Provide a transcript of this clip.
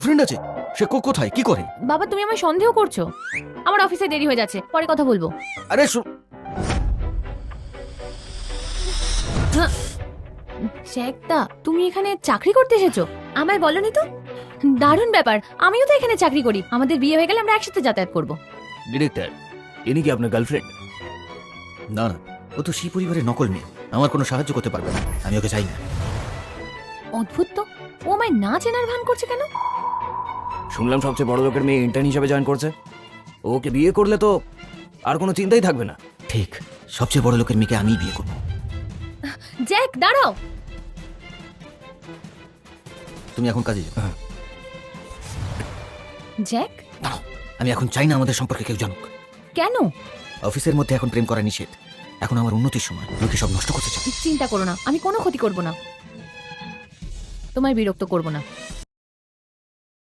Friend আছে? সে কোথায়, কি করে? বাবা তুমি আমায় সন্দেহ করছো? আমার অফিসে দেরি হয়ে যাচ্ছে, পরে কথা বলবো। আরে শেখদা, তুমি এখানে চাকরি করতে এসেছো? আমায় বলনি তো। দারুণ ব্যাপার, আমিও তো এখানে চাকরি করি। আমাদের বিয়ে হয়ে গেলে আমরা একসাথে যাতায়াত করব। ডিরেক্টর, ইনি কি আপনার গার্লফ্রেন্ড? না না, ও তো সেই পরিবারের নকল মেয়ে। আমার কোনো সাহায্য করতে পারবে না, আমি ওকে চাই না। অদ্ভুত তো, ও আমায় না চেনার ভান করছে কেন? শুনলাম সবচেয়ে বড় লোকের মেয়ে ইন্টার্ন হিসেবে জয়েন করছে। ওকে বিয়ে করলে তো আর কোনো চিন্তাই থাকবে না। ঠিক, সবচেয়ে বড় লোকের মেয়েকে আমিই বিয়ে করবো। জ্যাক দাঁড়াও। তুমি এখন কাজে যাও। জ্যাক, দাঁড়াও, আমি এখন চাই না আমাদের সম্পর্কে কেউ জানুক। কেন? অফিসের মধ্যে এখন প্রেম করা নিষেধ। এখন আমার উন্নতির সময়, লোকে সব নষ্ট করতে চাও। চিন্তা করো না, আমি কোনো ক্ষতি করব না, তোমায় বিরক্ত করব না।